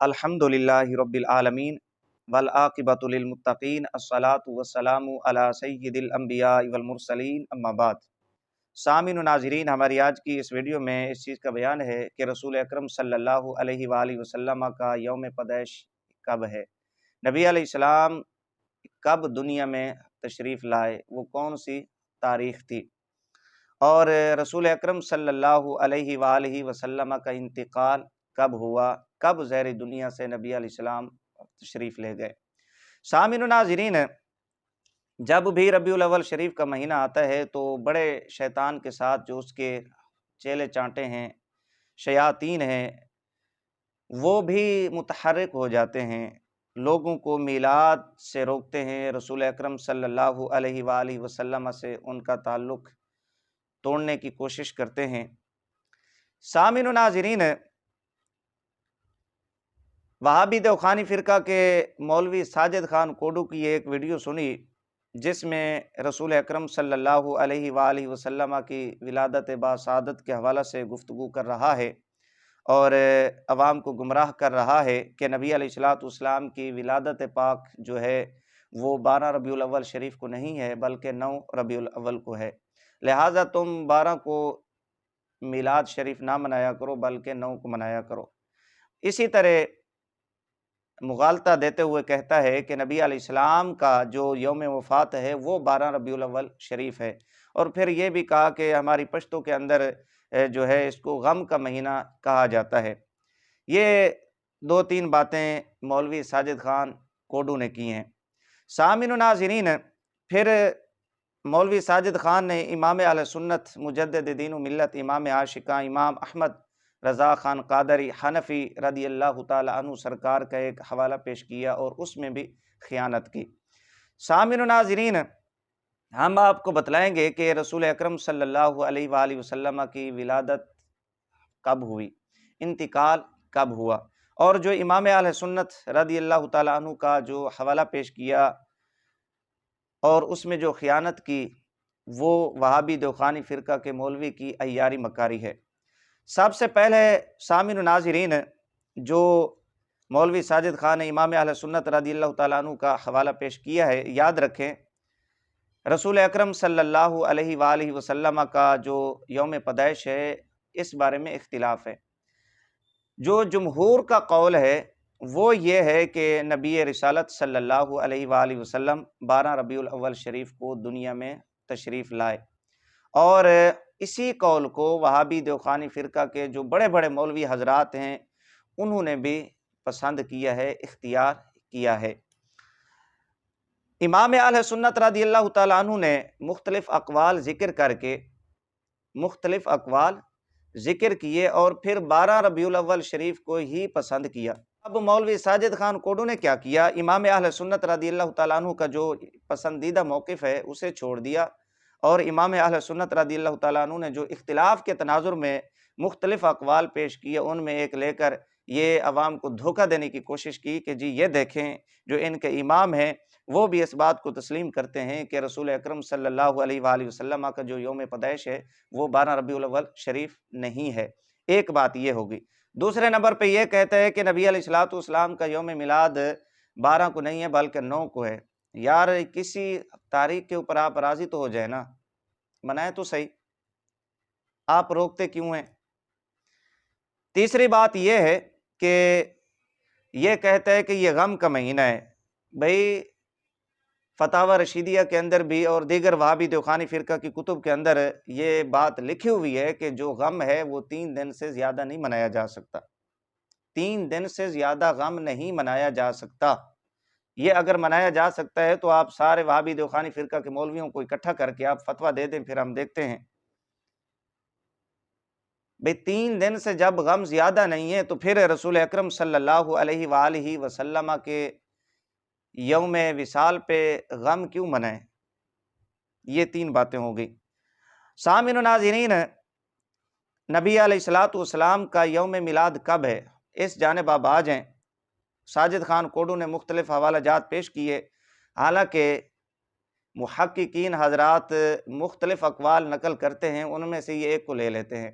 الحمدللہ رب العالمین والعاقبۃ للمتقین الصلاۃ والسلام علی سید الانبیاء والمرسلین اما بعد۔ سامعین و ناظرین، ہماری آج کی اس ویڈیو میں اس چیز کا بیان ہے کہ رسول اکرم صلی اللہ علیہ وآلہ وسلم کا یوم پیدائش کب ہے، نبی علیہ السلام کب دنیا میں تشریف لائے، وہ کون سی تاریخ تھی، اور رسول اکرم صلی اللہ علیہ وآلہ وسلم کا انتقال کب ہوا، کب زہر دنیا سے نبی علیہ السلام تشریف لے گئے۔ سامعین و ناظرین، جب بھی ربیع الاول شریف کا مہینہ آتا ہے تو بڑے شیطان کے ساتھ جو اس کے چیلے چانٹے ہیں، شیاطین ہیں، وہ بھی متحرک ہو جاتے ہیں، لوگوں کو میلاد سے روکتے ہیں، رسول اکرم صلی اللہ علیہ وآلہ وسلم سے ان کا تعلق توڑنے کی کوشش کرتے ہیں۔ سامعین و ناظرین، وہابی دیوخانی فرقہ کے مولوی ساجد خان کوڈو کی ایک ویڈیو سنی جس میں رسول اکرم صلی اللہ علیہ وآلہ وسلم کی ولادت باسعادت کے حوالہ سے گفتگو کر رہا ہے اور عوام کو گمراہ کر رہا ہے کہ نبی علیہ السلام کی ولادت پاک جو ہے وہ 12 ربیع الاول شریف کو نہیں ہے بلکہ 9 ربیع الاول کو ہے، لہٰذا تم 12 کو میلاد شریف نہ منایا کرو بلکہ 9 کو منایا کرو۔ اسی طرح مغالطہ دیتے ہوئے کہتا ہے کہ نبی علیہ السلام کا جو یوم وفات ہے وہ 12 ربیع الاول شریف ہے، اور پھر یہ بھی کہا کہ ہماری پشتوں کے اندر جو ہے اس کو غم کا مہینہ کہا جاتا ہے۔ یہ 2-3 باتیں مولوی ساجد خان کوڈو نے کی ہیں۔ سامعین و ناظرین، پھر مولوی ساجد خان نے امام اہل سنت مجدد دین و ملت امام عاشقاں امام احمد رضا خان قادری حنفی رضی اللہ تعالی عنہ سرکار کا ایک حوالہ پیش کیا اور اس میں بھی خیانت کی۔ سامعین و ناظرین، ہم آپ کو بتلائیں گے کہ رسول اکرم صلی اللہ علیہ وآلہ وسلم کی ولادت کب ہوئی، انتقال کب ہوا، اور جو امام اہل سنت رضی اللہ تعالی عنہ کا جو حوالہ پیش کیا اور اس میں جو خیانت کی وہ وہابی دیوخانی فرقہ کے مولوی کی عیاری مکاری ہے۔ سب سے پہلے سامعین و ناظرین، جو مولوی ساجد خان نے امام اہل سنت رضی اللہ تعالیٰ عنہ کا حوالہ پیش کیا ہے، یاد رکھیں رسول اکرم صلی اللہ علیہ وآلہ وسلم کا جو یوم پیدائش ہے اس بارے میں اختلاف ہے۔ جو جمہور کا قول ہے وہ یہ ہے کہ نبی رسالت صلی اللہ علیہ وآلہ وسلم 12 ربیع الاول شریف کو دنیا میں تشریف لائے، اور اسی قول کو وہابی دیوخانی فرقہ کے جو بڑے بڑے مولوی حضرات ہیں انہوں نے بھی پسند کیا ہے، اختیار کیا ہے۔ امام اہل سنت رضی اللہ تعالیٰ عنہ نے مختلف اقوال ذکر کیے اور پھر 12 ربیع الاول شریف کو ہی پسند کیا۔ اب مولوی ساجد خان کوڈو نے کیا کیا، امام اہل سنت رضی اللہ تعالیٰ عنہ کا جو پسندیدہ موقف ہے اسے چھوڑ دیا، اور امام اہل سنت رضی اللہ تعالیٰ عنہ نے جو اختلاف کے تناظر میں مختلف اقوال پیش کیے ان میں ایک لے کر یہ عوام کو دھوکہ دینے کی کوشش کی کہ جی یہ دیکھیں جو ان کے امام ہیں وہ بھی اس بات کو تسلیم کرتے ہیں کہ رسول اکرم صلی اللہ علیہ وآلہ وسلم کا جو یوم پیدائش ہے وہ 12 ربیع الاول شریف نہیں ہے۔ ایک بات یہ ہوگی۔ دوسرے نمبر پہ یہ کہتا ہے کہ نبی علیہ السلام کا یوم میلاد 12 کو نہیں ہے بلکہ 9 کو ہے۔ یار کسی تاریخ کے اوپر آپ راضی تو ہو جائے نا، منائے تو صحیح، آپ روکتے کیوں ہیں؟ تیسری بات یہ ہے کہ یہ کہتا ہے کہ یہ غم کا مہینہ ہے۔ بھئی فتاوی رشیدیہ کے اندر بھی اور دیگر وہابی دیوخانی فرقہ کی کتب کے اندر یہ بات لکھی ہوئی ہے کہ جو غم ہے وہ 3 دن سے زیادہ نہیں منایا جا سکتا، 3 دن سے زیادہ غم نہیں منایا جا سکتا۔ یہ اگر منایا جا سکتا ہے تو آپ سارے وہابی دیوخانی فرقہ کے مولویوں کو اکٹھا کر کے آپ فتویٰ دے دیں، پھر ہم دیکھتے ہیں۔ بھئی 3 دن سے جب غم زیادہ نہیں ہے تو پھر رسول اکرم صلی اللہ علیہ وآلہ وسلم کے یوم وصال پہ غم کیوں منائیں؟ یہ 3 باتیں ہو گئی۔ سامعین و ناظرین، نبی علیہ السلام کا یوم میلاد کب ہے اس جانب آپ آ جائیں۔ ساجد خان کوڈو نے مختلف حوالہ جات پیش کیے، حالانکہ محققین حضرات مختلف اقوال نقل کرتے ہیں، ان میں سے یہ ایک کو لے لیتے ہیں۔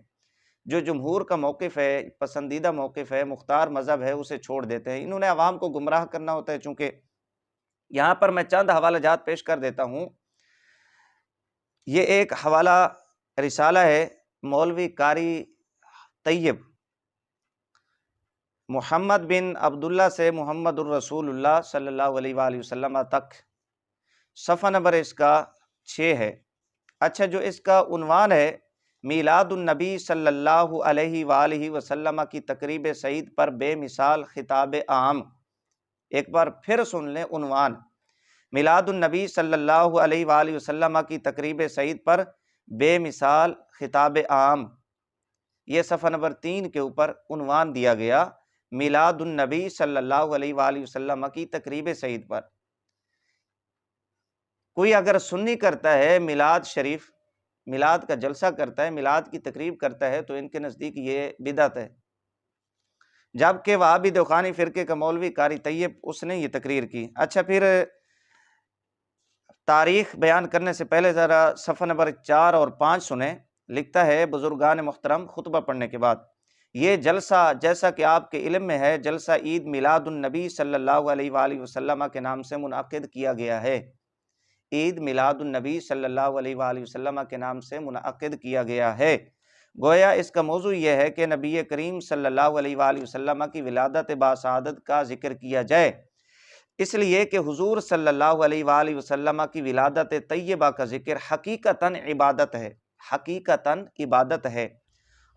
جو جمہور کا موقف ہے، پسندیدہ موقف ہے، مختار مذہب ہے، اسے چھوڑ دیتے ہیں۔ انہوں نے عوام کو گمراہ کرنا ہوتا ہے۔ چونکہ یہاں پر میں چند حوالہ جات پیش کر دیتا ہوں۔ یہ ایک حوالہ رسالہ ہے مولوی قاری طیب محمد بن عبداللہ سے محمد الرسول اللہ صلی اللہ علیہ وآلہ وسلم تک، صفحہ نمبر اس کا 6 ہے۔ اچھا، جو اس کا عنوان ہے میلاد النبی صلی اللہ علیہ وآلہ وسلم کی تقریب سعید پر بے مثال خطاب عام۔ ایک بار پھر سن لیں عنوان، میلاد النبی صلی اللہ علیہ وآلہ وسلم کی تقریب سعید پر بے مثال خطاب عام۔ یہ صفحہ نمبر 3 کے اوپر عنوان دیا گیا، میلاد النبی صلی اللہ علیہ وآلہ وسلم کی تقریب سعید پر۔ کوئی اگر سنی کرتا ہے میلاد شریف، میلاد کا جلسہ کرتا ہے، میلاد کی تقریب کرتا ہے، تو ان کے نزدیک یہ بدعت ہے۔ جبکہ وہابی دیوخانی فرقے کا مولوی قاری طیب اس نے یہ تقریر کی۔ اچھا، پھر تاریخ بیان کرنے سے پہلے ذرا صفحہ نمبر 4 اور 5 سنیں۔ لکھتا ہے بزرگان محترم، خطبہ پڑھنے کے بعد، یہ جلسہ جیسا کہ آپ کے علم میں ہے، جلسہ عید میلاد النبی صلی اللہ علیہ وآلہ وسلم کے نام سے منعقد کیا گیا ہے۔ عید میلاد النبی صلی اللہ علیہ وآلہ وسلم کے نام سے منعقد کیا گیا ہے۔ گویا اس کا موضوع یہ ہے کہ نبی کریم صلی اللہ علیہ وآلہ وسلم کی ولادت باسعادت کا ذکر کیا جائے، اس لیے کہ حضور صلی اللہ علیہ وآلہ وسلم کی ولادت طیبہ کا ذکر حقیقتاً عبادت ہے، حقیقتاً عبادت ہے،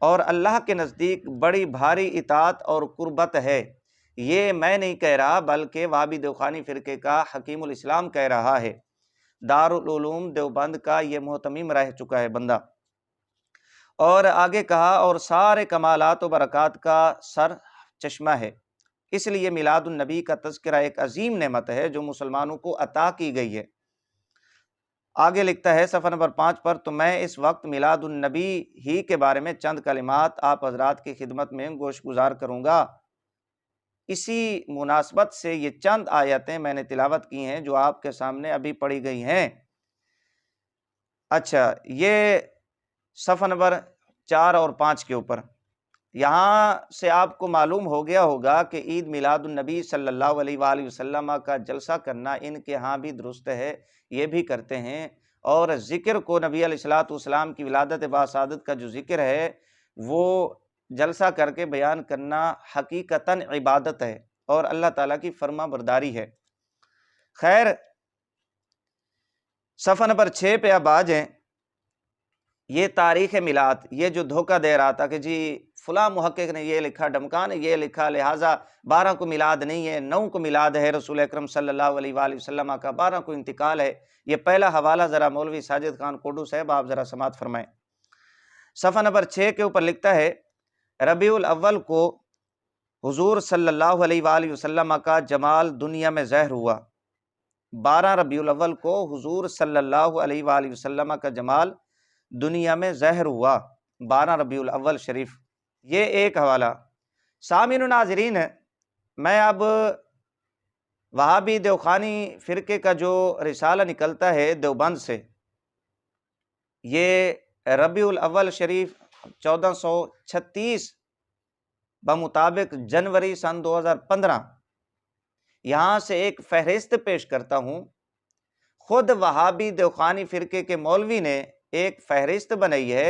اور اللہ کے نزدیک بڑی بھاری اطاعت اور قربت ہے۔ یہ میں نہیں کہہ رہا، بلکہ وہابی دیوخانی فرقے کا حکیم الاسلام کہہ رہا ہے۔ دارالعلوم دیوبند کا یہ محتمم رہ چکا ہے بندہ۔ اور آگے کہا، اور سارے کمالات و برکات کا سر چشمہ ہے، اس لیے میلاد النبی کا تذکرہ ایک عظیم نعمت ہے جو مسلمانوں کو عطا کی گئی ہے۔ آگے لکھتا ہے صفحہ نمبر 5 پر، تو میں اس وقت میلاد النبی ہی کے بارے میں چند کلمات آپ حضرات کی خدمت میں گوش گزار کروں گا۔ اسی مناسبت سے یہ چند آیتیں میں نے تلاوت کی ہیں جو آپ کے سامنے ابھی پڑھی گئی ہیں۔ اچھا، یہ صفحہ نمبر 4 اور 5 کے اوپر، یہاں سے آپ کو معلوم ہو گیا ہوگا کہ عید میلاد النبی صلی اللہ علیہ وآلہ وسلم کا جلسہ کرنا ان کے ہاں بھی درست ہے، یہ بھی کرتے ہیں، اور ذکر کو نبی علیہ الصلوۃ والسلام کی ولادت باسعادت کا جو ذکر ہے وہ جلسہ کر کے بیان کرنا حقیقتاً عبادت ہے اور اللہ تعالیٰ کی فرما برداری ہے۔ خیر، صفحہ نمبر 6 پہ اب آ جائیں۔ یہ تاریخ میلاد، یہ جو دھوکہ دے رہا تھا کہ جی فلاں محقق نے یہ لکھا، ڈمکا نے یہ لکھا، لہٰذا 12 کو میلاد نہیں ہے، 9 کو میلاد ہے رسول اکرم صلی اللہ علیہ وآلہ وسلم کا، 12 کو انتقال ہے۔ یہ پہلا حوالہ ذرا مولوی ساجد خان کوڈو صاحب آپ ذرا سماعت فرمائیں۔ صفحہ نمبر 6 کے اوپر لکھتا ہے، ربیع الاول کو حضور صلی اللہ علیہ وآلہ وسلم کا جمال دنیا میں ظاہر ہوا۔ 12 ربیع الاول کو حضور صلی اللہ علیہ وآلہ وسلم کا جمال دنیا میں ظاہر ہوا، 12 ربیع الاول شریف۔ یہ ایک حوالہ۔ سامعین و ناظرین، میں اب وہابی دیوخانی فرقے کا جو رسالہ نکلتا ہے دیوبند سے، یہ ربیع الاول شریف 1436 بمطابق جنوری سن 2015، یہاں سے ایک فہرست پیش کرتا ہوں۔ خود وہابی دیوخانی فرقے کے مولوی نے ایک فہرست بنائی ہے،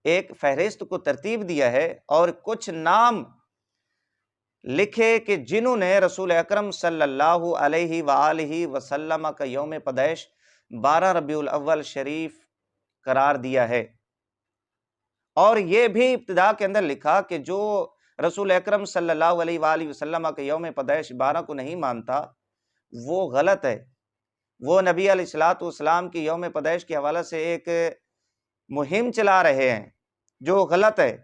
ایک فہرست کو ترتیب دیا ہے، اور کچھ نام لکھے کہ جنہوں نے رسول اکرم صلی اللہ علیہ وآلہ وسلم کا یوم پیدائش 12 ربیع الاول شریف قرار دیا ہے، اور یہ بھی ابتدا کے اندر لکھا کہ جو رسول اکرم صلی اللہ علیہ وآلہ وسلم کا یوم پیدائش 12 کو نہیں مانتا وہ غلط ہے۔ وہ نبی علیہ الصلوۃ والسلام کی یوم پیدائش کے حوالے سے ایک مہم چلا رہے ہیں جو غلط ہے۔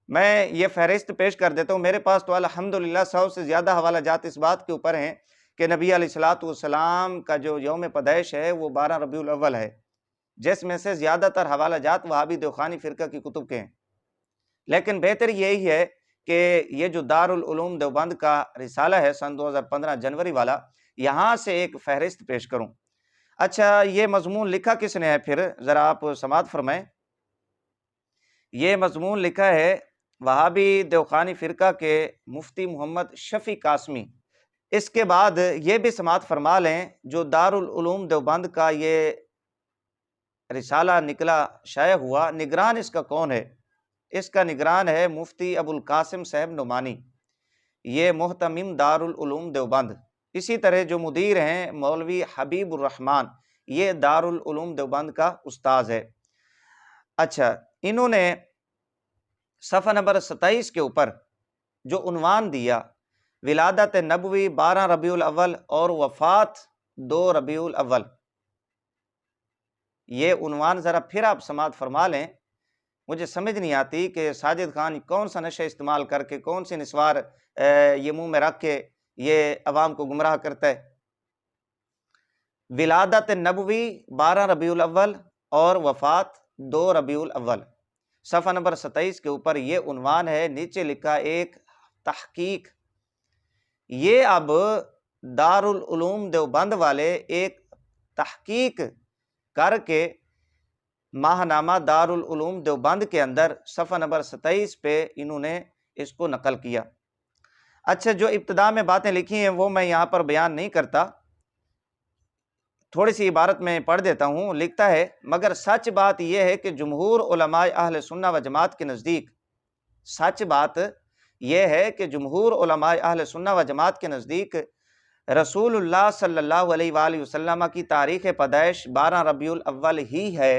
میں یہ فہرست پیش کر دیتا ہوں، میرے پاس تو الحمدللہ 100 سے زیادہ حوالہ جات اس بات کے اوپر ہیں کہ نبی علیہ الصلوۃ والسلام کا جو یوم پیدائش ہے وہ 12 ربیع الاول ہے، جس میں سے زیادہ تر حوالہ جات وہابی دیوخانی فرقہ کی کتب کے ہیں۔ لیکن بہتر یہی ہے کہ یہ جو دارالعلوم دیوبند کا رسالہ ہے سن 2015 جنوری والا، یہاں سے ایک فہرست پیش کروں۔ اچھا، یہ مضمون لکھا کس نے ہے پھر ذرا آپ سماعت فرمائیں۔ یہ مضمون لکھا ہے وہابی دیوخانی فرقہ کے مفتی محمد شفیع قاسمی۔ اس کے بعد یہ بھی سماعت فرما لیں، جو دارالعلوم دیوبند کا یہ رسالہ نکلا شائع ہوا، نگران اس کا کون ہے؟ اس کا نگران ہے مفتی ابو القاسم صاحب نعمانی، یہ محتمم دارالعلوم دیوبند۔ اسی طرح جو مدیر ہیں مولوی حبیب الرحمن، یہ دارالعلوم دیوبند کا استاذ ہے۔ اچھا، انہوں نے صفحہ نمبر 27 کے اوپر جو عنوان دیا، ولادت نبوی 12 ربیع الاول اور وفات 2 ربیع الاول، یہ عنوان ذرا پھر آپ سماعت فرما لیں۔ مجھے سمجھ نہیں آتی کہ ساجد خان کون سا نشہ استعمال کر کے، کون سی نسوار یہ منہ میں رکھ کے یہ عوام کو گمراہ کرتا ہے۔ ولادت نبوی 12 ربیع الاول اور وفات 2 ربیع الاول، صفحہ نمبر 27 کے اوپر یہ عنوان ہے، نیچے لکھا ایک تحقیق۔ یہ اب دارالعلوم دیوبند والے ایک تحقیق کر کے ماہنامہ دارالعلوم دیوبند کے اندر صفحہ نمبر 27 پہ انہوں نے اس کو نقل کیا۔ اچھا، جو ابتدا میں باتیں لکھی ہیں وہ میں یہاں پر بیان نہیں کرتا، تھوڑی سی عبارت میں پڑھ دیتا ہوں۔ لکھتا ہے، مگر سچ بات یہ ہے کہ جمہور علماء اہل سنہ و جماعت کے نزدیک، سچ بات یہ ہے کہ جمہور علماء اہل سنہ و جماعت کے نزدیک رسول اللہ صلی اللہ علیہ وآلہ وسلم کی تاریخ پیدائش 12 ربیع الاول ہی ہے۔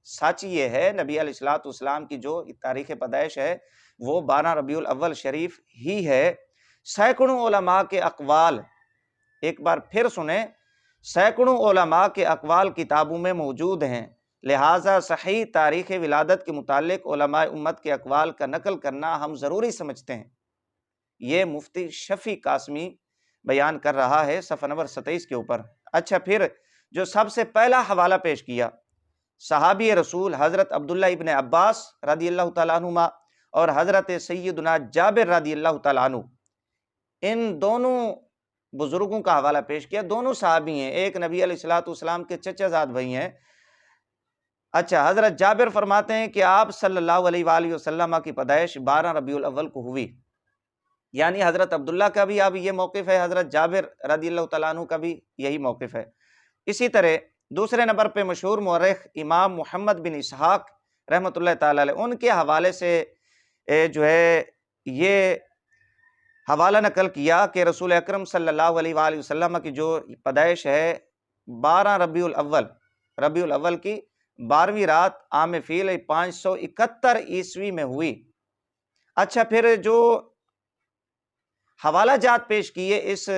سچ یہ ہے نبی علیہ الصلوۃ والسلام کی جو تاریخ پیدائش ہے وہ 12 ربیع الاول شریف ہی ہے۔ سینکڑوں علماء کے اقوال، ایک بار پھر سنیں، سینکڑوں علماء کے اقوال کتابوں میں موجود ہیں، لہٰذا صحیح تاریخ ولادت کے متعلق علماء امت کے اقوال کا نقل کرنا ہم ضروری سمجھتے ہیں۔ یہ مفتی شفیع قاسمی بیان کر رہا ہے صفحہ نمبر 27 کے اوپر۔ اچھا، پھر جو سب سے پہلا حوالہ پیش کیا، صحابی رسول حضرت عبداللہ ابن عباس رضی اللہ تعالیٰ عنہما اور حضرت سیدنا جابر رضی اللہ تعالیٰ عنہ، ان دونوں بزرگوں کا حوالہ پیش کیا۔ دونوں صحابی ہیں، ایک نبی علیہ الصلوۃ والسلام کے چچا زاد بھائی ہیں۔ اچھا، حضرت جابر فرماتے ہیں کہ آپ صلی اللہ علیہ وآلہ وسلم کی پیدائش 12 ربیع الاول کو ہوئی، یعنی حضرت عبداللہ کا بھی اب یہ موقف ہے، حضرت جابر رضی اللہ تعالیٰ عنہ کا بھی یہی موقف ہے۔ اسی طرح دوسرے نمبر پہ مشہور مورخ امام محمد بن اسحاق رحمۃ اللہ تعالیٰ علیہ، ان کے حوالے سے جو ہے یہ حوالہ نقل کیا کہ رسول اکرم صلی اللہ علیہ وآلہ وسلم کی جو پیدائش ہے 12 ربیع الاول، ربیع الاول کی 12ویں رات عام فیل 571 عیسوی میں ہوئی۔ اچھا، پھر جو حوالہ جات پیش کیے اس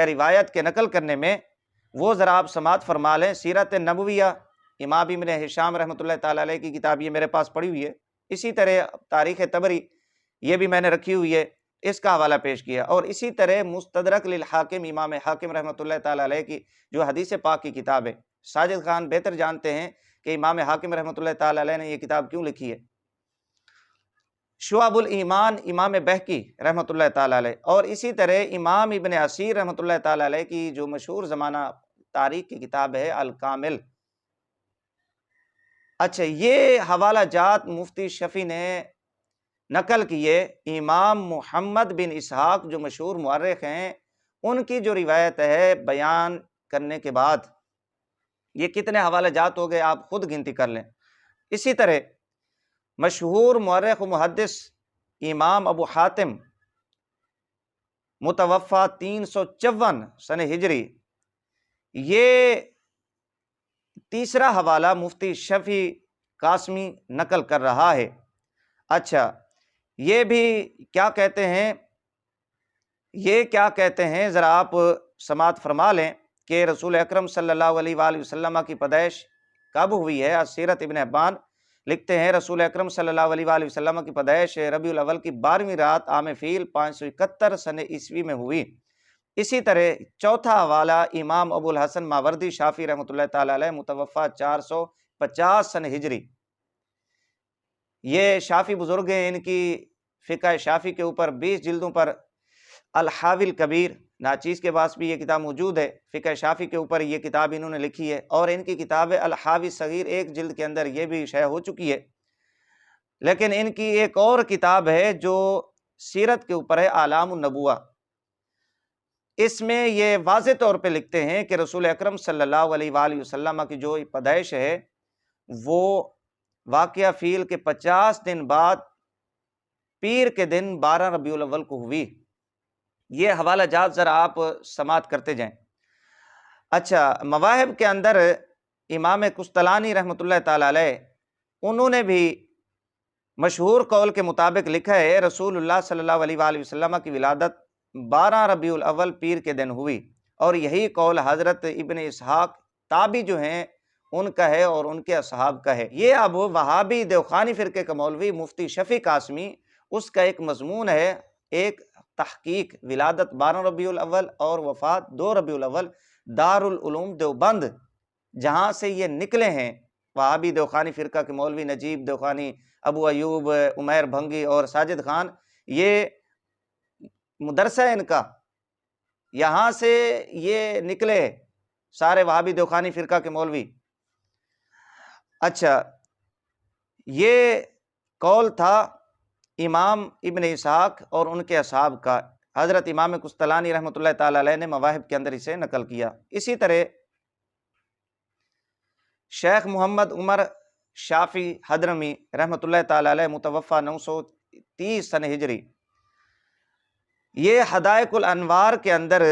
روایت کے نقل کرنے میں، وہ ذرا آپ سماعت فرما لیں۔ سیرت نبویہ امام ابن ہشام رحمۃ اللہ تعالیٰ علیہ کی کتاب یہ میرے پاس پڑی ہوئی ہے۔ اسی طرح تاریخ طبری یہ بھی میں نے رکھی ہوئی ہے، اس کا حوالہ پیش کیا۔ اور اسی طرح مستدرک للحاکم امام حاکم رحمۃ اللہ تعالیٰ علیہ کی جو حدیث پاک کی کتاب ہے، ساجد خان بہتر جانتے ہیں کہ امام حاکم رحمۃ اللہ تعالیٰ علیہ نے یہ کتاب کیوں لکھی ہے۔ شعب الایمان امام بہقی رحمۃ اللہ تعالیٰ علیہ، اور اسی طرح امام ابن اسیر رحمۃ اللہ تعالیٰ علیہ کی جو مشہور زمانہ تاریخ کی کتاب ہے الکامل۔ اچھا، یہ حوالہ جات مفتی شفیع نے نقل کیے۔ امام محمد بن اسحاق جو مشہور مورخ ہیں، ان کی جو روایت ہے بیان کرنے کے بعد یہ کتنے حوالہ جات ہو گئے، آپ خود گنتی کر لیں۔ اسی طرح مشہور مورخ و محدث امام ابو حاتم متوفی 354 سن ہجری، یہ تیسرا حوالہ مفتی شفیع قاسمی نقل کر رہا ہے۔ اچھا، یہ بھی کیا کہتے ہیں، یہ کیا کہتے ہیں ذرا آپ سماعت فرما لیں کہ رسول اکرم صلی اللہ علیہ وآلہ وسلم کی پیدائش کب ہوئی ہے۔ سیرت ابن حبان لکھتے ہیں رسول اکرم صلی اللہ علیہ وآلہ وسلم کی پیدائش ربیع الاول کی 12ویں رات عام فیل 571 سن عیسوی میں ہوئی۔ اسی طرح چوتھا حوالہ امام ابو الحسن ماوردی شافعی رحمۃ اللہ تعالیٰ علیہ متوفی 450 سن ہجری، یہ شافعی بزرگ ہیں، ان کی فقہ شافعی کے اوپر 20 جلدوں پر الحاوی الکبیر ناچیز کے پاس بھی یہ کتاب موجود ہے، فقہ شافعی کے اوپر یہ کتاب انہوں نے لکھی ہے، اور ان کی کتاب الحاوی صغیر ایک جلد کے اندر یہ بھی شائع ہو چکی ہے۔ لیکن ان کی ایک اور کتاب ہے جو سیرت کے اوپر ہے، اعلام النبوہ۔ اس میں یہ واضح طور پہ لکھتے ہیں کہ رسول اکرم صلی اللہ علیہ وآلہ وسلم کی جو پیدائش ہے وہ واقعہ فیل کے 50 دن بعد پیر کے دن 12 ربیع الاول کو ہوئی۔ یہ حوالہ جات ذرا آپ سماعت کرتے جائیں۔ اچھا، مواہب کے اندر امام قسطلانی رحمۃ اللہ تعالی علیہ انہوں نے بھی مشہور قول کے مطابق لکھا ہے رسول اللہ صلی اللہ علیہ وآلہ وسلم کی ولادت 12 ربیع الاول پیر کے دن ہوئی، اور یہی قول حضرت ابن اسحاق تابعی جو ہیں ان کا ہے اور ان کے اصحاب کا ہے۔ یہ اب وہابی دیوخانی فرقے کا مولوی مفتی شفیع قاسمی، اس کا ایک مضمون ہے، ایک تحقیق، ولادت 12 ربیع الاول اور وفات 2 ربیع الاول، دارالعلوم دیوبند جہاں سے یہ نکلے ہیں وہابی دیوخانی فرقہ کے مولوی نجیب دیوخانی، ابو ایوب، عمیر بھنگی اور ساجد خان، یہ مدرسہ ان کا، یہاں سے یہ نکلے سارے وہابی دیوخانی فرقہ کے مولوی۔ اچھا، یہ قول تھا امام ابن اسحاق اور ان کے اصحاب کا، حضرت امام قسطلانی رحمۃ اللہ تعالی علیہ نے مواہب کے اندر اسے نقل کیا۔ اسی طرح شیخ محمد عمر شافعی حضرمی رحمۃ اللہ تعالی علیہ متوفی 930 سن ہجری، یہ حدائق الانوار کے اندر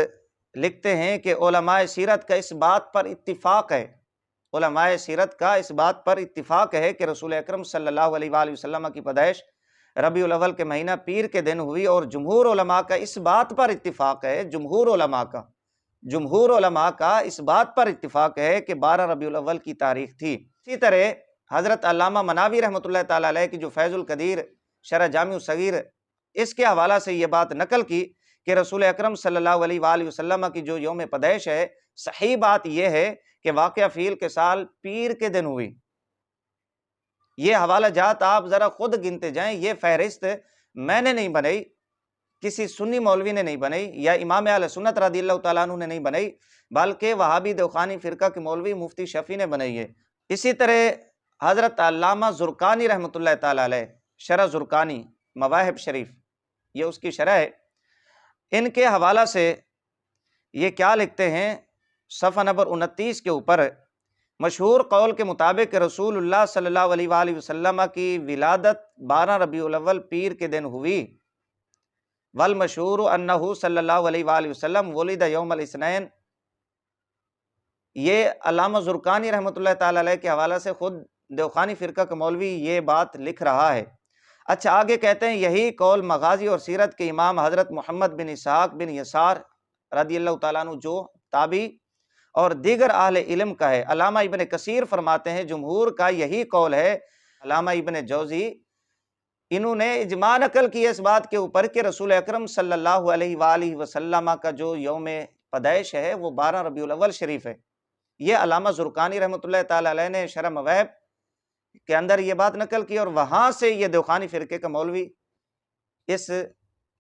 لکھتے ہیں کہ علماء سیرت کا اس بات پر اتفاق ہے، علماء سیرت کا اس بات پر اتفاق ہے کہ رسول اکرم صلی اللہ علیہ وآلہ وسلم کی پیدائش ربیع الاول کے مہینہ پیر کے دن ہوئی، اور جمہور علماء کا اس بات پر اتفاق ہے، جمہور علماء کا اس بات پر اتفاق ہے کہ 12 ربیع الاول کی تاریخ تھی۔ اسی طرح حضرت علامہ مناوی رحمۃ اللہ تعالی علیہ کی جو فیض القدیر شرح جامع الصغیر، اس کے حوالہ سے یہ بات نقل کی کہ رسول اکرم صلی اللہ علیہ وآلہ وسلم کی جو یوم پیدائش ہے، صحیح بات یہ ہے کہ واقعہ فیل کے سال پیر کے دن ہوئی۔ یہ حوالہ جات آپ ذرا خود گنتے جائیں، یہ فہرست میں نے نہیں بنائی، کسی سنی مولوی نے نہیں بنائی، یا امام اہل سنت رضی اللہ تعالیٰ عنہ نے نہیں بنائی، بلکہ وہابی دیوخانی فرقہ کے مولوی مفتی شفیع نے بنائی ہے۔ اسی طرح حضرت علامہ زرقانی رحمۃ اللہ تعالی علیہ، شرح زرقانی مواہب شریف، یہ اس کی شرح ہے، ان کے حوالہ سے یہ کیا لکھتے ہیں صفحہ نمبر 29 کے اوپر، مشہور قول کے مطابق رسول اللہ صلی اللہ علیہ وآلہ وسلم کی ولادت 12 ربیع الاول پیر کے دن ہوئی، والمشہور انہ صلی اللہ علیہ وآلہ وسلم ولد یوم الاثنین۔ یہ علامہ زرقانی رحمۃ اللہ تعالی علیہ کے حوالہ سے خود دیوخانی فرقہ کا مولوی یہ بات لکھ رہا ہے۔ اچھا، آگے کہتے ہیں یہی قول مغازی اور سیرت کے امام حضرت محمد بن اسحاق بن یسار رضی اللہ تعالیٰ عنہ جو تابعی اور دیگر اہل علم کا ہے۔ علامہ ابن کثیر فرماتے ہیں جمہور کا یہی قول ہے۔ علامہ ابن جوزی انہوں نے اجماع نقل کی اس بات کے اوپر کہ رسول اکرم صلی اللہ علیہ وآلہ وسلم کا جو یوم پیدائش ہے وہ 12 ربیع الاول شریف ہے۔ یہ علامہ زرقانی رحمۃ اللہ تعالی علیہ نے شرح مواہب کے اندر یہ بات نقل کی، اور وہاں سے یہ دیوخانی فرقے کا مولوی اس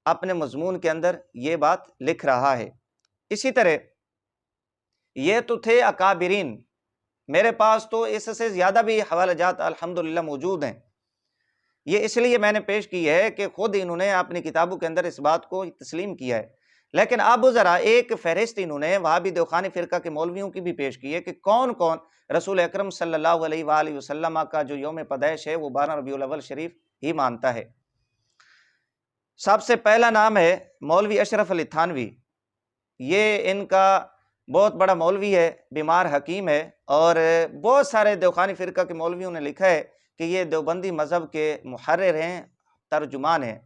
اپنے مضمون کے اندر یہ بات لکھ رہا ہے۔ اسی طرح یہ تو تھے اکابرین، میرے پاس تو اس سے زیادہ بھی حوالہ جات الحمدللہ موجود ہیں، یہ اس لیے میں نے پیش کی ہے کہ خود انہوں نے اپنی کتابوں کے اندر اس بات کو تسلیم کیا ہے۔ لیکن اب ذرا ایک فہرست انہوں نے وہابی دیوخانی فرقہ کے مولویوں کی بھی پیش کی ہے کہ کون کون رسول اکرم صلی اللہ علیہ وآلہ وسلم کا جو یوم پیدائش ہے وہ 12 ربیع الاول شریف ہی مانتا ہے۔ سب سے پہلا نام ہے مولوی اشرف علی تھانوی، یہ ان کا بہت بڑا مولوی ہے، بیمار حکیم ہے، اور بہت سارے دیوخانی فرقہ کے مولویوں نے لکھا ہے کہ یہ دیوبندی مذہب کے محرر ہیں، ترجمان ہیں،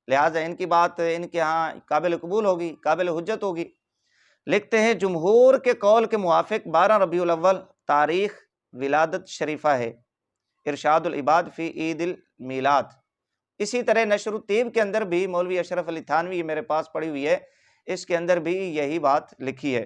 لہٰذا ان کی بات ان کے ہاں قابل قبول ہوگی، قابل حجت ہوگی۔ لکھتے ہیں جمہور کے قول کے موافق 12 ربیع الاول تاریخ ولادت شریفہ ہے، ارشاد العباد فی عید المیلاد۔ اسی طرح نشر الطیب کے اندر بھی مولوی اشرف علی تھانوی، یہ میرے پاس پڑی ہوئی ہے، اس کے اندر بھی یہی بات لکھی ہے۔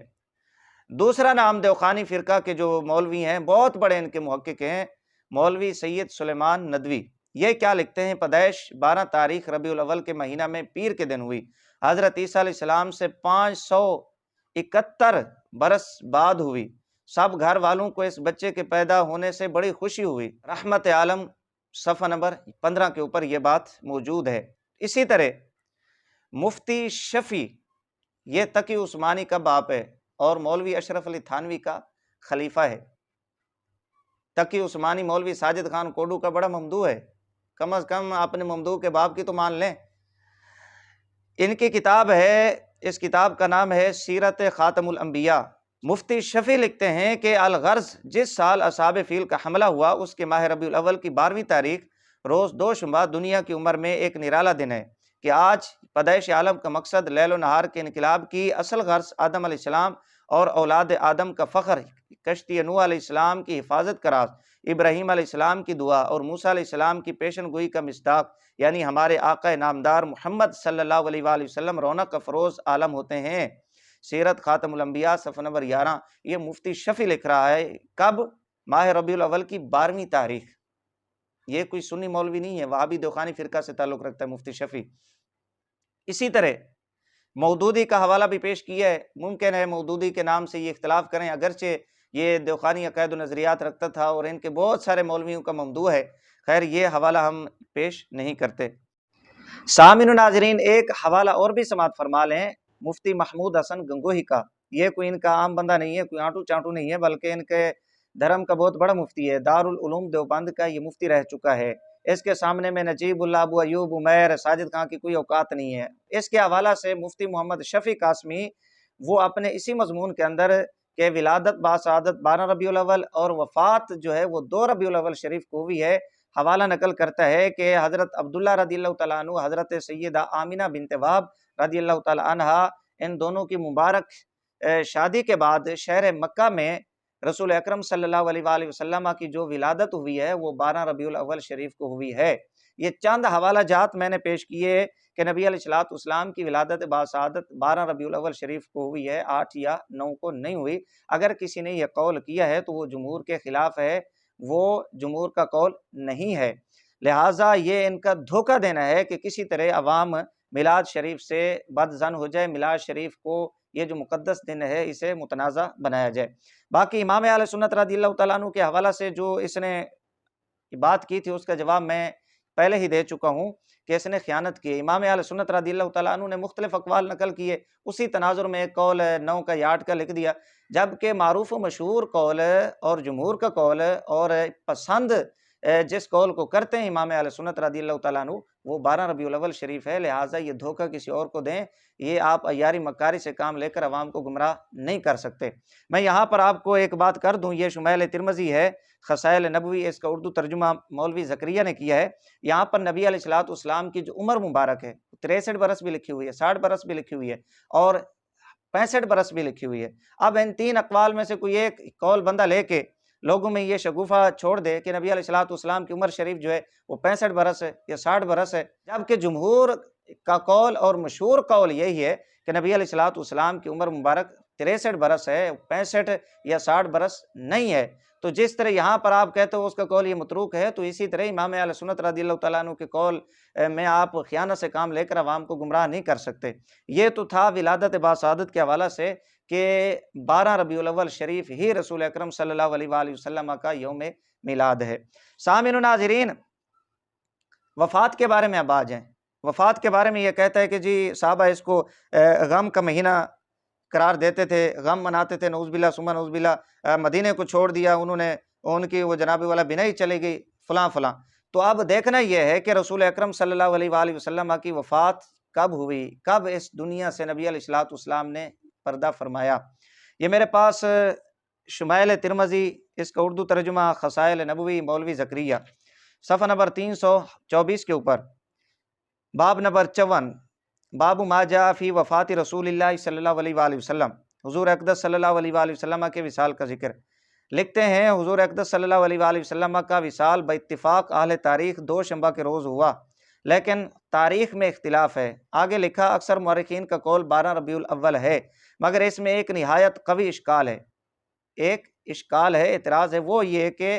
دوسرا نام دیوخانی فرقہ کے جو مولوی ہیں، بہت بڑے ان کے محقق ہیں، مولوی سید سلیمان ندوی، یہ کیا لکھتے ہیں، پیدائش 12 تاریخ ربیع الاول کے مہینہ میں پیر کے دن ہوئی، حضرت عیسیٰ علیہ السلام سے 571 برس بعد ہوئی، سب گھر والوں کو اس بچے کے پیدا ہونے سے بڑی خوشی ہوئی۔ رحمت عالم صفحہ نمبر 15 کے اوپر یہ بات موجود ہے۔ اسی طرح مفتی شفیع یہ تقی عثمانی کا باپ ہے اور مولوی اشرف علی تھانوی کا خلیفہ ہے۔ تقی عثمانی مولوی ساجد خان کوڈو کا بڑا ممدوح ہے، کم از کم اپنے ممدوح کے باپ کی تو مان لیں۔ ان کی کتاب ہے، اس کتاب کا نام ہے سیرت خاتم الانبیاء۔ مفتی شفیع لکھتے ہیں کہ الغرض جس سال اصحاب فیل کا حملہ ہوا اس کے ماہ ربیع الاول کی 12ویں تاریخ روز دوشنبہ دنیا کی عمر میں ایک نرالا دن ہے کہ آج پیدائش عالم کا مقصد لیل و نہار کے انقلاب کی اصل غرض آدم علیہ السلام اور اولاد آدم کا فخر، کشتی نوح علیہ السلام کی حفاظت کا راز، ابراہیم علیہ السلام کی دعا اور موسیٰ علیہ السلام کی پیشن گوئی کا مصداق یعنی ہمارے آقا نامدار محمد صلی اللہ علیہ وآلہ وسلم رونق افروز عالم ہوتے ہیں۔ سیرت خاتم الانبیاء صفحہ نمبر 11۔ یہ مفتی شفیع لکھ رہا ہے، کب؟ ماہ ربیع الاول کی 12ویں تاریخ۔ یہ کوئی سنی مولوی نہیں ہے، وہابی دوخانی فرقہ سے تعلق رکھتا ہے مفتی شفیع۔ اسی طرح مودودی کا حوالہ بھی پیش کیا ہے، ممکن ہے مودودی کے نام سے یہ اختلاف کریں، اگرچہ یہ دوخانی عقائد و نظریات رکھتا تھا اور ان کے بہت سارے مولویوں کا ممدوح ہے، خیر یہ حوالہ ہم پیش نہیں کرتے۔ سامعین و ناظرین، ایک حوالہ اور بھی سماعت فرما لیں مفتی محمود حسن گنگوہی کا۔ یہ کوئی ان کا عام بندہ نہیں ہے، کوئی آنٹو چانٹو نہیں ہے، بلکہ ان کے دھرم کا بہت بڑا مفتی ہے، دارالعلوم دیوبند کا یہ مفتی رہ چکا ہے۔ اس کے سامنے میں نجیب اللہ، ابو ایوب، عمیر، ساجد خان کی کوئی اوقات نہیں ہے۔ اس کے حوالہ سے مفتی محمد شفیع قاسمی وہ اپنے اسی مضمون کے اندر کہ ولادت باسعادت 12 ربیع الاول اور وفات جو ہے وہ 2 ربیع الاول شریف کو ہوئی ہے، حوالہ نقل کرتا ہے کہ حضرت عبداللہ رضی اللہ تعالیٰ عنہ، حضرت سیدہ آمینہ بنت وہب رضی اللہ تعالیٰ عنہا، ان دونوں کی مبارک شادی کے بعد شہر مکہ میں رسول اکرم صلی اللہ علیہ وآلہ وسلم کی جو ولادت ہوئی ہے وہ 12 ربیع الاول شریف کو ہوئی ہے۔ یہ چند حوالہ جات میں نے پیش کیے کہ نبی علیہ الصلوۃ والسلام کی ولادت باسعادت 12 ربیع الاول شریف کو ہوئی ہے، 8 یا 9 کو نہیں ہوئی۔ اگر کسی نے یہ قول کیا ہے تو وہ جمہور کے خلاف ہے، وہ جمہور کا قول نہیں ہے، لہٰذا یہ ان کا دھوکہ دینا ہے کہ کسی طرح عوام میلاد شریف سے بدظن ہو جائے، میلاد شریف کو یہ جو مقدس دن ہے اسے متنازع بنایا جائے۔ باقی امام اہل سنت رضی اللہ تعالیٰ عنہ کے حوالہ سے جو اس نے بات کی تھی اس کا جواب میں پہلے ہی دے چکا ہوں کہ اس نے خیانت کی۔ امام اہل سنت رضی اللہ تعالیٰ عنہ نے مختلف اقوال نقل کیے، اسی تناظر میں ایک قول 9 کا یا 8 کا لکھ دیا، جبکہ معروف و مشہور قول اور جمہور کا قول اور پسند جس قول کو کرتے ہیں امام اہل سنت رضی اللہ تعالیٰ عنہ وہ 12 ربیع الاول شریف ہے، لہٰذا یہ دھوکہ کسی اور کو دیں، یہ آپ عیاری مکاری سے کام لے کر عوام کو گمراہ نہیں کر سکتے۔ میں یہاں پر آپ کو ایک بات کر دوں، یہ شمائل ترمذی ہے، خصائل نبوی، اس کا اردو ترجمہ مولوی زکریا نے کیا ہے۔ یہاں پر نبی علیہ الصلوۃ والسلام کی جو عمر مبارک ہے 63 برس بھی لکھی ہوئی ہے، 60 برس بھی لکھی ہوئی ہے اور 65 برس بھی لکھی ہوئی ہے۔ اب ان 3 اقوال میں سے کوئی ایک قول بندہ لے کے لوگوں میں یہ شگوفہ چھوڑ دے کہ نبی علیہ الصلوۃ والسلام کی عمر شریف جو ہے وہ 65 برس ہے یا 60 برس ہے، جبکہ جمہور کا قول اور مشہور قول یہی ہے کہ نبی علیہ الصلوۃ والسلام کی عمر مبارک 63 برس ہے، 65 یا 60 برس نہیں ہے۔ تو جس طرح یہاں پر آپ کہتے ہو اس کا قول یہ متروک ہے، تو اسی طرح امام اہل سنت رضی اللہ تعالیٰ عنہ کے قول میں آپ خیانت سے کام لے کر عوام کو گمراہ نہیں کر سکتے۔ یہ تو تھا ولادت باسعادت کے حوالہ سے کہ 12 ربیع الاول شریف ہی رسول اکرم صلی اللہ علیہ وآلہ وسلم کا یوم میلاد ہے۔ سامعین و ناظرین، وفات کے بارے میں اب آ جائیں۔ وفات کے بارے میں یہ کہتا ہے کہ جی صحابہ اس کو غم کا مہینہ قرار دیتے تھے، غم مناتے تھے، نعوذ باللہ ثم نعوذ باللہ، مدینے کو چھوڑ دیا انہوں نے، ان کی وہ جناب والا بنائی چلی گئی فلاں فلاں۔ تو اب دیکھنا یہ ہے کہ رسول اکرم صلی اللہ علیہ وآلہ وسلم کی وفات کب ہوئی، کب اس دنیا سے نبی علیہ الصلوۃ والسلام نے پردہ فرمایا۔ یہ میرے پاس شمائل ترمذی، اس کا اردو ترجمہ خصائل نبوی مولوی زکریا، صفحہ نمبر 324 کے اوپر، باب نمبر 54، باب ما جاء فی وفات رسول اللہ صلی اللہ علیہ وآلہ وسلم، حضور اقدس صلی اللہ علیہ وآلہ وسلم کے وصال کا ذکر۔ لکھتے ہیں حضور اقدس صلی اللہ علیہ وآلہ وسلم کا وصال باتفاق اہل تاریخ دوشنبہ کے روز ہوا، لیکن تاریخ میں اختلاف ہے۔ آگے لکھا اکثر مورخین کا قول 12 ربیع الاول ہے، مگر اس میں ایک نہایت قوی اشکال ہے، ایک اشکال ہے، اعتراض ہے، وہ یہ کہ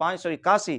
581,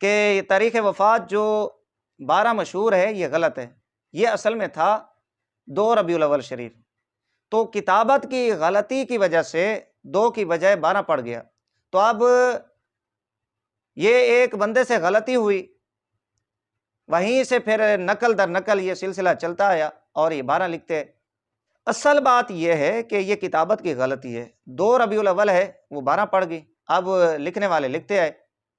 کہ تاریخ وفات جو 12 مشہور ہے یہ غلط ہے، یہ اصل میں تھا 2 ربیع الاول شریف۔ تو کتابت کی غلطی کی وجہ سے 2 کی بجائے 12 پڑ گیا۔ تو اب یہ ایک بندے سے غلطی ہوئی، وہیں سے پھر نقل در نقل یہ سلسلہ چلتا آیا اور یہ 12 لکھتے۔ اصل بات یہ ہے کہ یہ کتابت کی غلطی ہے، 2 ربیع الاول ہے وہ 12 پڑ گئی، اب لکھنے والے لکھتے آئے۔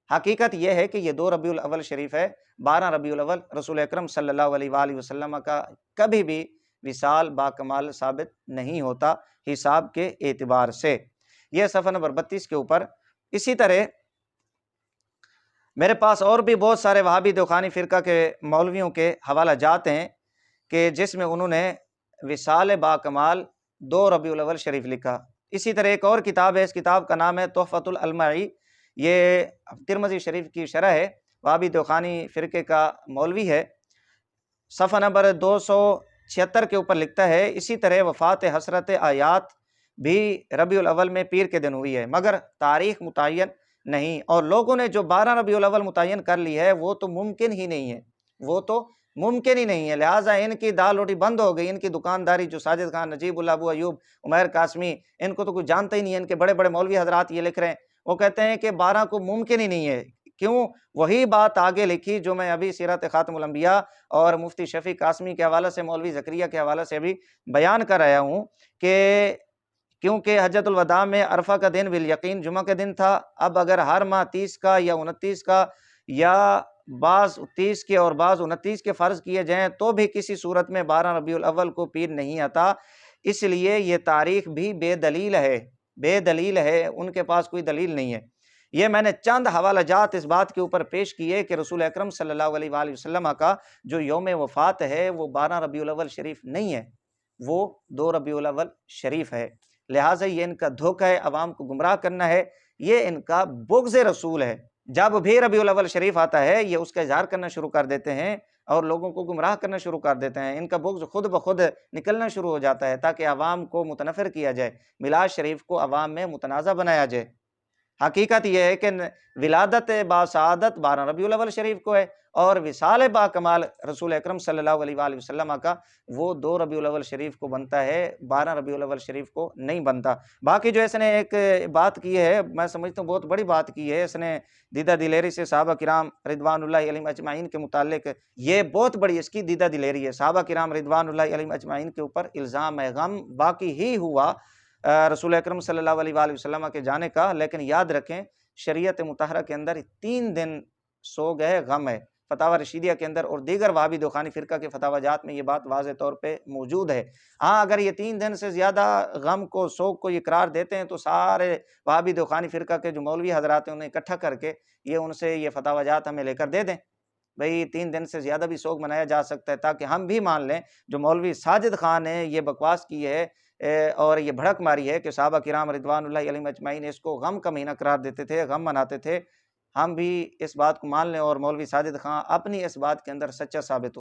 حقیقت یہ ہے کہ یہ 2 ربیع الاول شریف ہے، 12 ربیع الاول رسول اکرم صلی اللہ علیہ وآلہ وسلم کا کبھی بھی وصال باکمال ثابت نہیں ہوتا حساب کے اعتبار سے۔ یہ صفحہ نمبر 32 کے اوپر۔ اسی طرح میرے پاس اور بھی بہت سارے وہابی توخانی فرقہ کے مولویوں کے حوالہ جات ہیں کہ جس میں انہوں نے وصال باکمال 2 ربیع الاول شریف لکھا۔ اسی طرح ایک اور کتاب ہے، اس کتاب کا نام ہے تحفۃ الالمعی، یہ ترمذی شریف کی شرح ہے، وہابی توخانی فرقے کا مولوی ہے، صفحہ نمبر 276 کے اوپر لکھتا ہے، اسی طرح وفات حضرت آیات بھی ربیع الاول میں پیر کے دن ہوئی ہے، مگر تاریخ متعین نہیں، اور لوگوں نے جو 12 ربیع الاول متعین کر لی ہے وہ تو ممکن ہی نہیں ہے، وہ تو ممکن ہی نہیں ہے، لہٰذا ان کی دال روٹی بند ہو گئی، ان کی دکانداری، جو ساجد خان، نجیب اللہ، ابو ایوب، عمیر قاسمی، ان کو تو کوئی جانتا ہی نہیں ہے، ان کے بڑے بڑے مولوی حضرات یہ لکھ رہے ہیں، وہ کہتے ہیں کہ 12 کو ممکن ہی نہیں ہے۔ کیوں؟ وہی بات آگے لکھی جو میں ابھی سیرت خاتم الانبیاء اور مفتی شفیع قاسمی کے حوالے سے، مولوی زکریا کے حوالے سے بھی بیان کر رہا ہوں کہ کیونکہ حجۃ الوداع میں عرفہ کا دن بالیقین جمعہ کے دن تھا، اب اگر ہر ماہ 30 کا یا 29 کا یا بعض 30 کے اور بعض 29 کے فرض کیے جائیں تو بھی کسی صورت میں 12 ربیع الاول کو پیر نہیں آتا، اس لیے یہ تاریخ بھی بے دلیل ہے، بے دلیل ہے، ان کے پاس کوئی دلیل نہیں ہے۔ یہ میں نے چند حوالہ جات اس بات کے اوپر پیش کیے کہ رسول اکرم صلی اللہ علیہ وآلہ وسلم کا جو یوم وفات ہے وہ 12 ربیع الاول شریف نہیں ہے، وہ 2 ربیع الاول شریف ہے، لہٰذا یہ ان کا دھوکہ ہے، عوام کو گمراہ کرنا ہے، یہ ان کا بغض رسول ہے۔ جب بھی ربیع الاول شریف آتا ہے یہ اس کا اظہار کرنا شروع کر دیتے ہیں اور لوگوں کو گمراہ کرنا شروع کر دیتے ہیں، ان کا بغض خود بخود نکلنا شروع ہو جاتا ہے تاکہ عوام کو متنفر کیا جائے، میلاد شریف کو عوام میں متنازع بنایا جائے۔ حقیقت یہ ہے کہ ولادت باسعادت 12 ربیع الاول شریف کو ہے، اور وصال باکمال رسول اکرم صلی اللہ علیہ وآلہ وسلم کا وہ 2 ربیع الاول شریف کو بنتا ہے، 12 ربیع الاول شریف کو نہیں بنتا۔ باقی جو اس نے ایک بات کی ہے، میں سمجھتا ہوں بہت بڑی بات کی ہے، اس نے دیدہ دلیری سے صحابہ کرام رضوان اللہ علیہم اجمعین کے متعلق، یہ بہت بڑی اس کی دیدہ دلیری ہے، صحابہ کرام رضوان اللہ علیہم اجمعین کے اوپر الزام غم واقعی ہی ہوا رسول اکرم صلی اللہ علیہ وآلہ وسلم کے جانے کا، لیکن یاد رکھیں شریعت مطہرہ کے اندر 3 دن سوگ ہے، غم ہے، فتاوی رشیدیہ کے اندر اور دیگر وہابی توخانی فرقہ کے فتاوی جات میں یہ بات واضح طور پہ موجود ہے۔ ہاں اگر یہ 3 دن سے زیادہ غم کو، سوگ کو یہ قرار دیتے ہیں تو سارے وہابی توخانی فرقہ کے جو مولوی حضرات ہیں انہیں اکٹھا کر کے یہ ان سے یہ فتاوی جات ہمیں لے کر دے دیں، بھئی 3 دن سے زیادہ بھی سوگ منایا جا سکتا ہے، تاکہ ہم بھی مان لیں جو مولوی ساجد خان نے یہ بکواس کی ہے اور یہ بھڑک ماری ہے کہ صحابہ کرام رضوان اللہ علیہم اجمعین اس کو غم کا مہینہ قرار دیتے تھے، غم مناتے تھے، ہم بھی اس بات کو مان لیں اور مولوی ساجد خان اپنی اس بات کے اندر سچا ثابت ہو۔